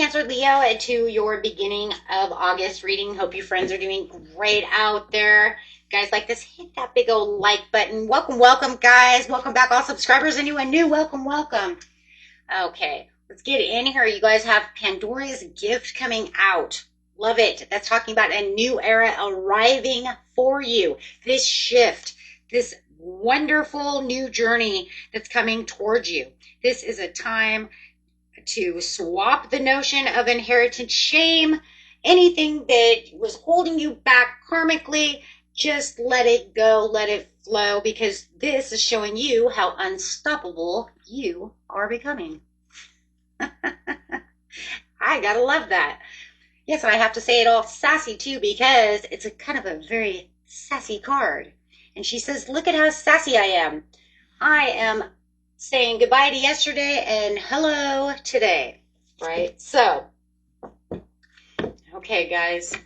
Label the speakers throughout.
Speaker 1: Cancer, Leo, to your beginning of August reading. Hope you friends are doing great out there. Guys, like this, hit that big old like button. Welcome, welcome, guys. Welcome back, all subscribers. Anyone new, welcome, welcome. Okay, let's get in here. You guys have Pandora's Gift coming out. Love it. That's talking about a new era arriving for you. This shift, this wonderful new journey that's coming towards you. This is a time to swap the notion of inherited shame. Anything that was holding you back karmically, just let it go, let it flow, because this is showing you how unstoppable you are becoming. I gotta love that. Yes, and I have to say it all sassy too, because it's a kind of a very sassy card. And she says, look at how sassy I am. I am saying goodbye to yesterday and hello today, right? So, okay, guys,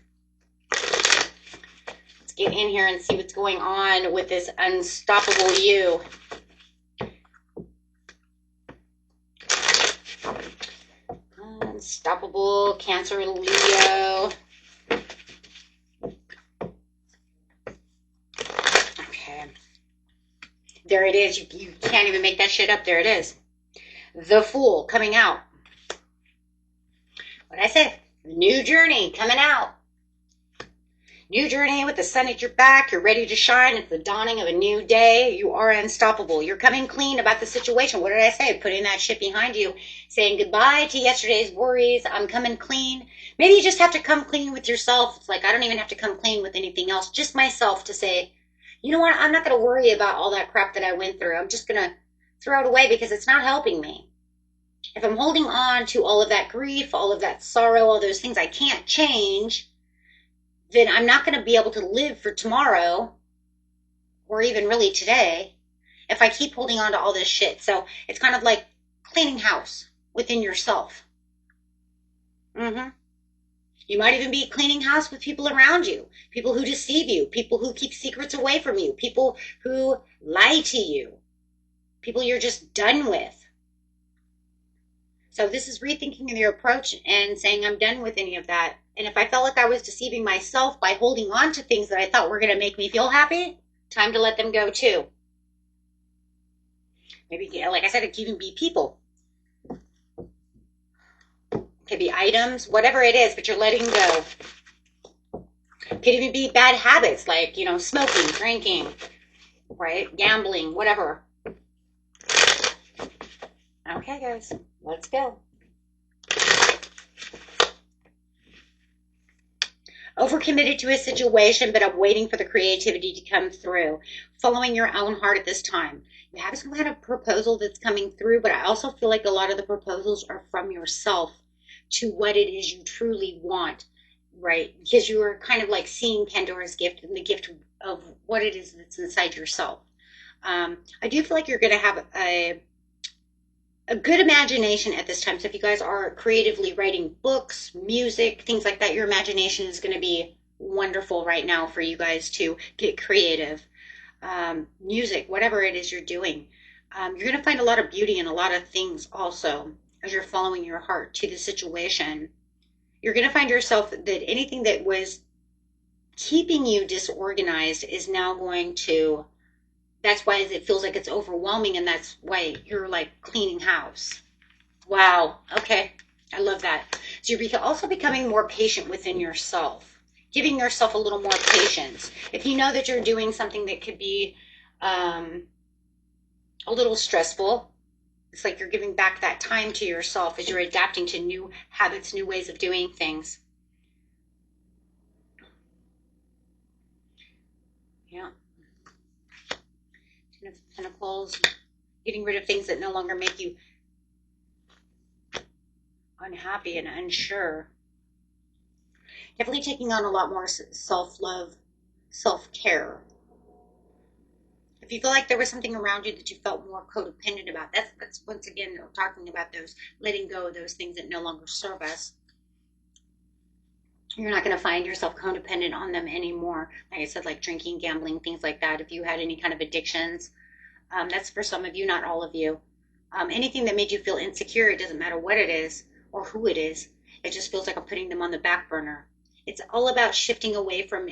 Speaker 1: let's get in here and see what's going on with this unstoppable you. Unstoppable Cancer, Leo. Okay. There it is. You can't even make that shit up. There it is. The Fool coming out. What I said? New journey coming out. New journey with the sun at your back. You're ready to shine. It's the dawning of a new day. You are unstoppable. You're coming clean about the situation. What did I say? Putting that shit behind you. Saying goodbye to yesterday's worries. I'm coming clean. Maybe you just have to come clean with yourself. It's like I don't even have to come clean with anything else. Just myself to say, you know what? I'm not going to worry about all that crap that I went through. I'm just going to throw it away because it's not helping me. If I'm holding on to all of that grief, all of that sorrow, all those things I can't change, then I'm not going to be able to live for tomorrow or even really today if I keep holding on to all this shit. So it's kind of like cleaning house within yourself. You might even be cleaning house with people around you, people who deceive you, people who keep secrets away from you, people who lie to you, people you're just done with. So this is rethinking your approach and saying I'm done with any of that. And if I felt like I was deceiving myself by holding on to things that I thought were going to make me feel happy, time to let them go too. Maybe, like I said, it could even be people. It could be items, whatever it is, but you're letting go. It could even be bad habits like, smoking, drinking, right? Gambling, whatever. Okay, guys, let's go. Overcommitted to a situation, but I'm waiting for the creativity to come through. Following your own heart at this time. You have some kind of proposal that's coming through, but I also feel like a lot of the proposals are from yourself to what it is you truly want, right? Because you are kind of like seeing Pandora's gift and the gift of what it is that's inside yourself. I do feel like you're going to have a good imagination at this time. So if you guys are creatively writing books, music, things like that, your imagination is going to be wonderful right now for you guys to get creative. Music, whatever it is you're doing. You're going to find a lot of beauty in a lot of things also as you're following your heart to the situation. You're going to find yourself that anything that was keeping you disorganized is now going to, that's why it feels like it's overwhelming, and that's why you're like cleaning house. Wow. Okay. I love that. So you're also becoming more patient within yourself, giving yourself a little more patience. If you know that you're doing something that could be a little stressful, it's like you're giving back that time to yourself as you're adapting to new habits, new ways of doing things. Yeah. Ten of Pentacles, getting rid of things that no longer make you unhappy and unsure. Definitely taking on a lot more self-love, self-care. If you feel like there was something around you that you felt more codependent about, that's once again talking about those, letting go of those things that no longer serve us. You're not going to find yourself codependent on them anymore. Like I said, like drinking, gambling, things like that. If you had any kind of addictions, that's for some of you, not all of you. Anything that made you feel insecure, it doesn't matter what it is or who it is. It just feels like I'm putting them on the back burner. It's all about shifting away from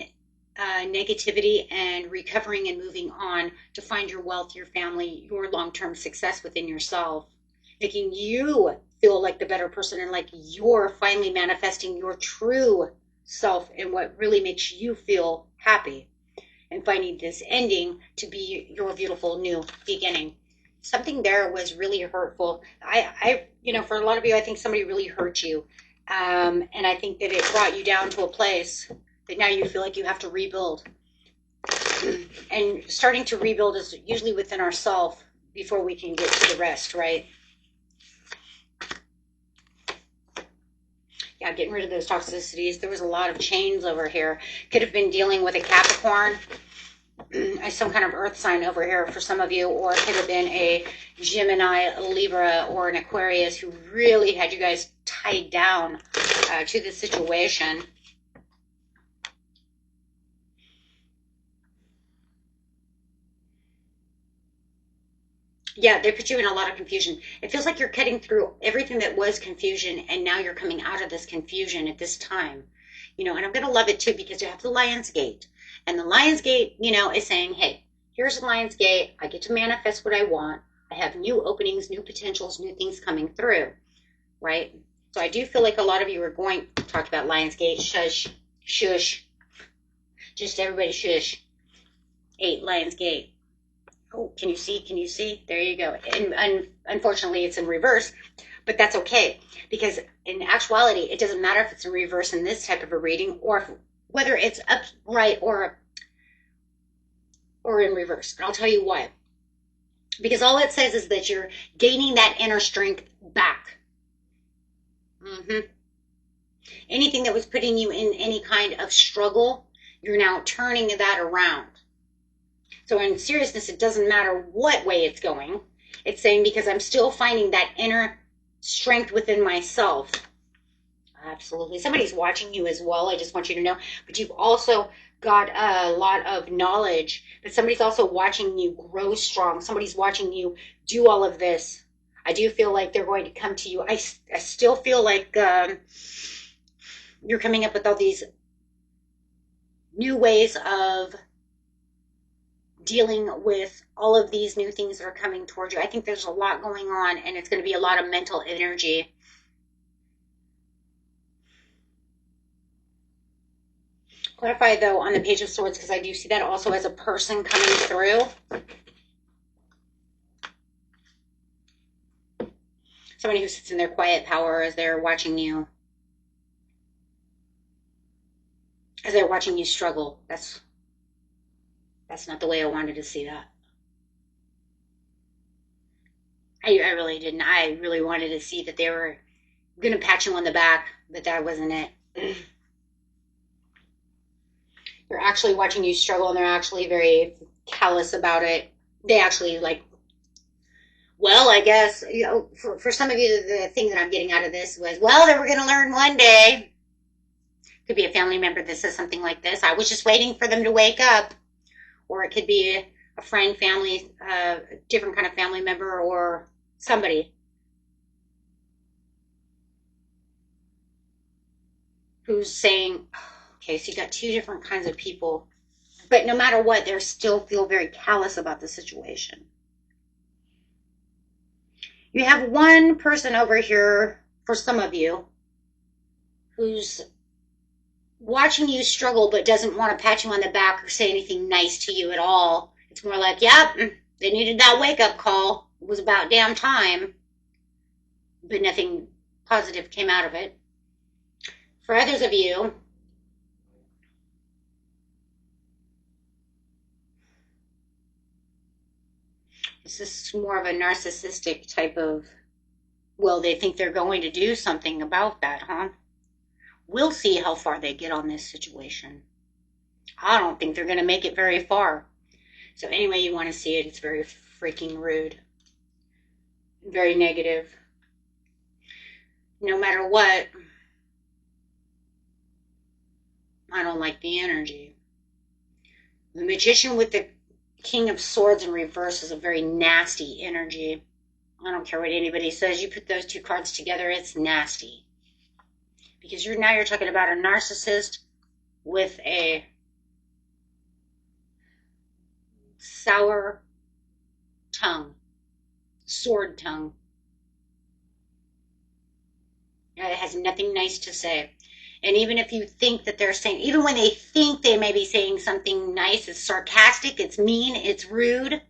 Speaker 1: negativity and recovering and moving on to find your wealth, your family, your long-term success within yourself, making you feel like the better person and like you're finally manifesting your true self and what really makes you feel happy, and finding this ending to be your beautiful new beginning. Something there was really hurtful. For a lot of you, I think somebody really hurt you. And I think that it brought you down to a place that now you feel like you have to rebuild. And starting to rebuild is usually within ourselves before we can get to the rest, right? Yeah, getting rid of those toxicities. There was a lot of chains over here. Could have been dealing with a Capricorn, some kind of earth sign over here for some of you, or it could have been a Gemini, a Libra, or an Aquarius who really had you guys tied down to the situation. Yeah, they put you in a lot of confusion. It feels like you're cutting through everything that was confusion, and now you're coming out of this confusion at this time. And I'm going to love it too, because you have the Lion's Gate. And the Lion's Gate, is saying, hey, here's the Lion's Gate. I get to manifest what I want. I have new openings, new potentials, new things coming through, right? So I do feel like a lot of you are going to talk about Lion's Gate. Shush, shush. Just everybody shush. 8, Lion's Gate. Oh, can you see? Can you see? There you go. And unfortunately, it's in reverse, but that's okay, because in actuality, it doesn't matter if it's in reverse in this type of a reading, or whether it's upright or in reverse. And I'll tell you why. Because all it says is that you're gaining that inner strength back. Anything that was putting you in any kind of struggle, you're now turning that around. So in seriousness, it doesn't matter what way it's going. It's saying, because I'm still finding that inner strength within myself. Absolutely. Somebody's watching you as well. I just want you to know. But you've also got a lot of knowledge. But somebody's also watching you grow strong. Somebody's watching you do all of this. I do feel like they're going to come to you. I still feel like you're coming up with all these new ways of dealing with all of these new things that are coming towards you. I think there's a lot going on, and it's going to be a lot of mental energy. Clarify, though, on the Page of Swords, because I do see that also as a person coming through. Somebody who sits in their quiet power as they're watching you. As they're watching you struggle. That's not the way I wanted to see that. I really didn't. I really wanted to see that they were going to pat you on the back, but that wasn't it. They're actually watching you struggle, and they're actually very callous about it. They actually well, I guess, for some of you, the thing that I'm getting out of this was, well, they were going to learn one day. Could be a family member that says something like this. I was just waiting for them to wake up. Or it could be a friend, family, different kind of family member, or somebody who's saying, okay, so you got 2 different kinds of people. But no matter what, they still feel very callous about the situation. You have one person over here, for some of you, who's watching you struggle but doesn't want to pat you on the back or say anything nice to you at all. It's more like, yep, they needed that wake-up call. It was about damn time. But nothing positive came out of it. For others of you, this is more of a narcissistic type of, well, they think they're going to do something about that, huh? We'll see how far they get on this situation. I don't think they're going to make it very far. So anyway you want to see it, it's very freaking rude. Very negative. No matter what, I don't like the energy. The Magician with the King of Swords in reverse is a very nasty energy. I don't care what anybody says. You put those 2 cards together, it's nasty. Because now you're talking about a narcissist with a sour tongue, sword tongue. It has nothing nice to say. And even if you think that they're saying, even when they think they may be saying something nice, it's sarcastic, it's mean, it's rude.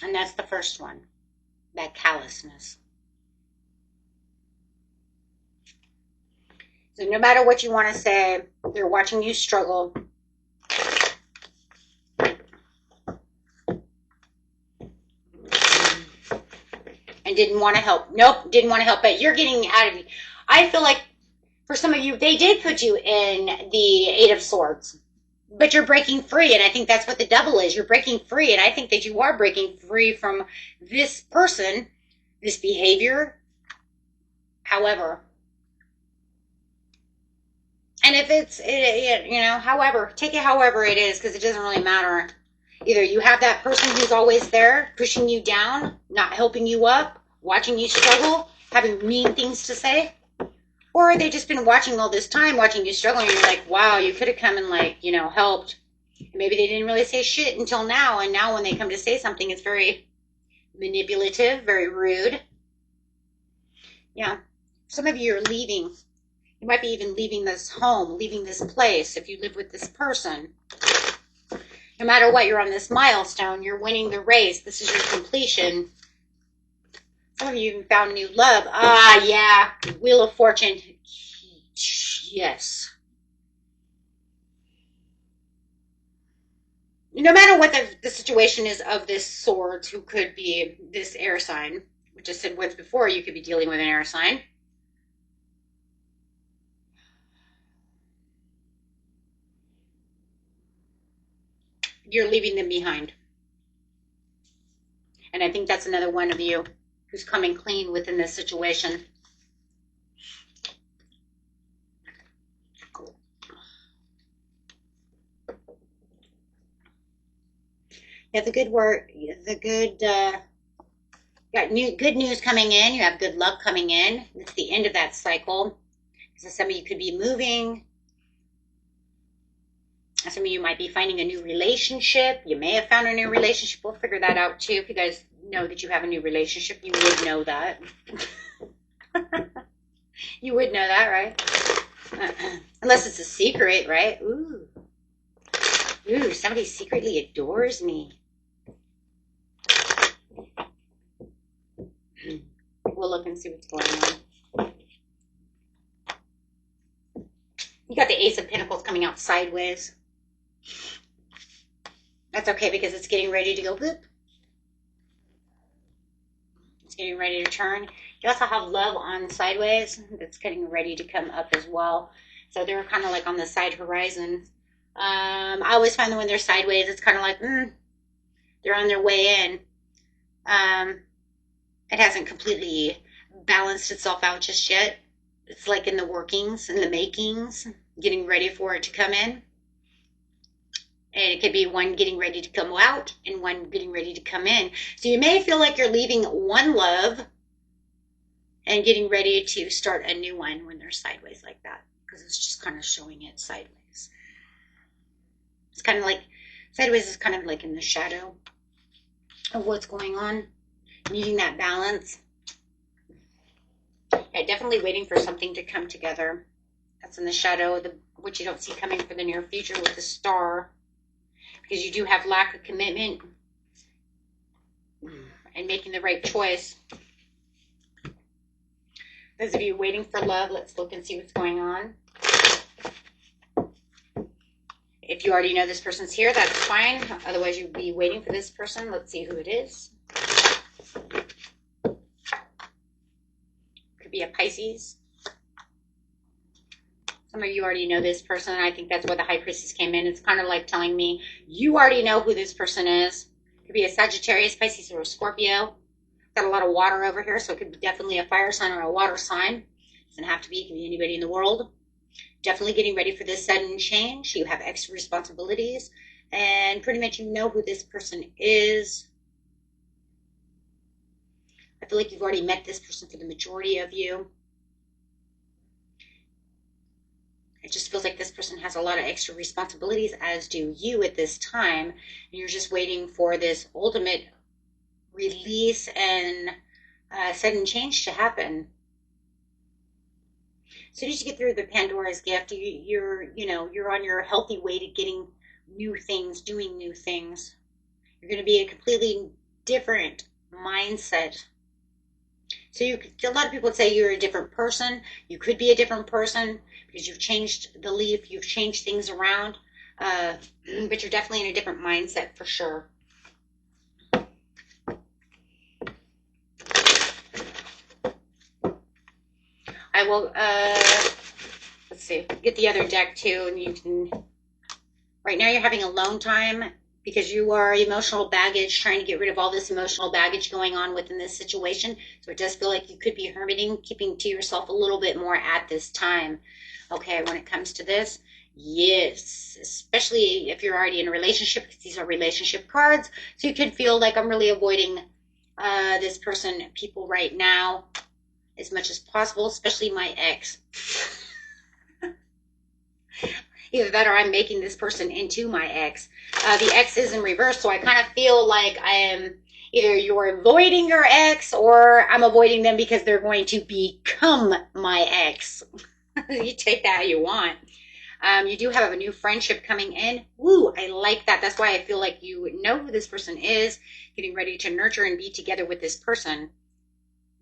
Speaker 1: And that's the first one, that callousness. So no matter what you want to say, they're watching you struggle. And didn't want to help. Nope, didn't want to help. But you're getting out of it. I feel like for some of you, they did put you in the Eight of Swords. But you're breaking free. And I think that's what the Devil is. You're breaking free. And I think that you are breaking free from this person, this behavior. However, and if it's, however, take it however it is, because it doesn't really matter. Either you have that person who's always there, pushing you down, not helping you up, watching you struggle, having mean things to say, or they've just been watching all this time, watching you struggle, and you're like, wow, you could have come and helped. Maybe they didn't really say shit until now, and now when they come to say something, it's very manipulative, very rude. Yeah. Some of you are leaving. You might be even leaving this home, leaving this place if you live with this person. No matter what, you're on this milestone. You're winning the race. This is your completion. Some of you even found new love. Ah, yeah. Wheel of Fortune. Yes. No matter what the situation is of this Swords, who could be this air sign, which I said once before, you could be dealing with an air sign. You're leaving them behind. And I think that's another one of you who's coming clean within this situation. You have the good work, the good, got good news coming in. You have good luck coming in. It's the end of that cycle. So some of you could be moving. Some of you might be finding a new relationship. You may have found a new relationship. We'll figure that out too. If you guys know that you have a new relationship, you would know that. You would know that, right? Unless it's a secret, right? Ooh. Ooh, somebody secretly adores me. We'll look and see what's going on. You got the Ace of Pentacles coming out sideways. That's okay because it's getting ready to go boop. It's getting ready to turn. You also have love on sideways. That's getting ready to come up as well. So they're kind of like on the side horizon. I always find that when they're sideways, it's kind of like, they're on their way in. It hasn't completely balanced itself out just yet. It's like in the workings, in the makings, getting ready for it to come in. And it could be one getting ready to come out and one getting ready to come in. So you may feel like you're leaving one love and getting ready to start a new one when they're sideways like that. Because it's just kind of showing it sideways. It's kind of like, sideways is kind of like in the shadow of what's going on. Needing that balance. Yeah, definitely waiting for something to come together. That's in the shadow, which you don't see coming for the near future with the Star. Because you do have lack of commitment and making the right choice. Those of you waiting for love, let's look and see what's going on. If you already know this person's here, that's fine. Otherwise, you'd be waiting for this person. Let's see who it is. Could be a Pisces. Some of you already know this person. I think that's where the High Priestess came in. It's kind of like telling me you already know who this person is. Could be a Sagittarius, Pisces, or a Scorpio. Got a lot of water over here, so it could be definitely a fire sign or a water sign. Doesn't have to be. It can be anybody in the world. Definitely getting ready for this sudden change. You have extra responsibilities, and pretty much you know who this person is. I feel like you've already met this person for the majority of you. It just feels like this person has a lot of extra responsibilities, as do you at this time. And you're just waiting for this ultimate release and sudden change to happen. As soon as you get through the Pandora's gift, you're on your healthy way to getting new things, doing new things. You're going to be a completely different mindset. So a lot of people would say you're a different person. You could be a different person because you've changed the leaf, you've changed things around, but you're definitely in a different mindset for sure. I will, let's see, get the other deck too, and you can, right now you're having alone time because you are emotional baggage, trying to get rid of all this emotional baggage going on within this situation. So it does feel like you could be hermiting, keeping to yourself a little bit more at this time. Okay, when it comes to this, yes, especially if you're already in a relationship, because these are relationship cards. So you could feel like I'm really avoiding this person, people right now, as much as possible, especially my ex. Either that or I'm making this person into my ex. The ex is in reverse, so I kind of feel like I am either you're avoiding your ex or I'm avoiding them because they're going to become my ex. You take that how you want. You do have a new friendship coming in. Woo, I like that. That's why I feel like you know who this person is, getting ready to nurture and be together with this person.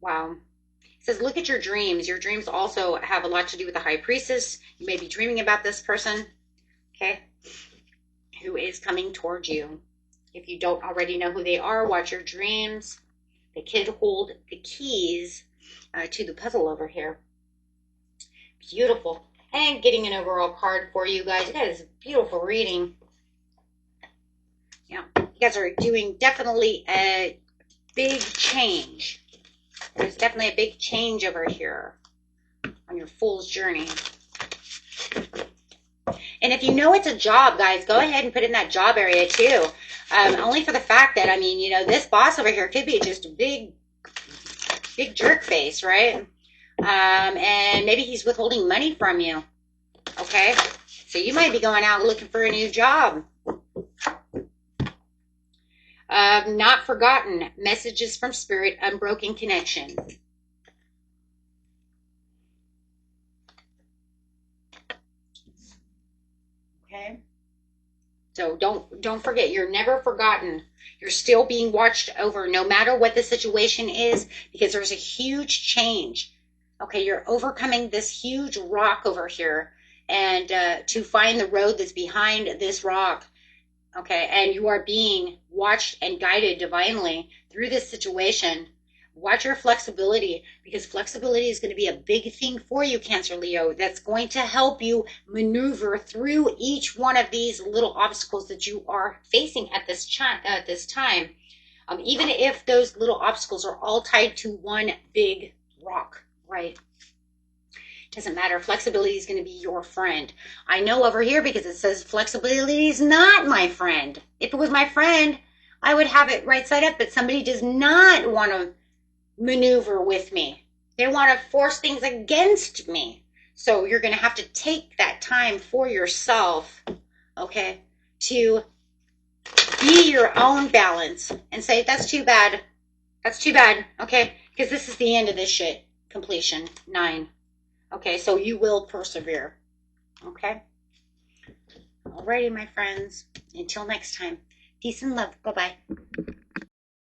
Speaker 1: Wow. It says, look at your dreams. Your dreams also have a lot to do with the High Priestess. You may be dreaming about this person, okay, who is coming towards you. If you don't already know who they are, watch your dreams. They could hold the keys to the puzzle over here. Beautiful. And getting an overall card for you guys. You guys, beautiful reading. Yeah, you guys are doing definitely a big change. There's definitely a big change over here on your Fool's journey. And if you know it's a job, guys, go ahead and put it in that job area too. Only for the fact that, I mean, you know, this boss over here could be just a big jerk face, right? And maybe he's withholding money from you. Okay? So you might be going out looking for a new job. Not forgotten. Messages from Spirit. Unbroken connection. Okay. So don't forget, you're never forgotten. You're still being watched over no matter what the situation is, because there's a huge change. Okay, you're overcoming this huge rock over here, and to find the road that's behind this rock. Okay, and you are being watched and guided divinely through this situation. Watch your flexibility, because flexibility is going to be a big thing for you, Cancer Leo. That's going to help you maneuver through each one of these little obstacles that you are facing at this time. Even if those little obstacles are all tied to one big rock, right? Doesn't matter. Flexibility is going to be your friend. I know over here because it says flexibility is not my friend. If it was my friend, I would have it right side up, but somebody does not want to maneuver with me. They want to force things against me. So you're going to have to take that time for yourself, okay, to be your own balance and say, that's too bad. That's too bad, okay? Because this is the end of this shit. Completion. 9. Okay, so you will persevere. Okay? Alrighty, my friends. Until next time. Peace and love. Bye-bye.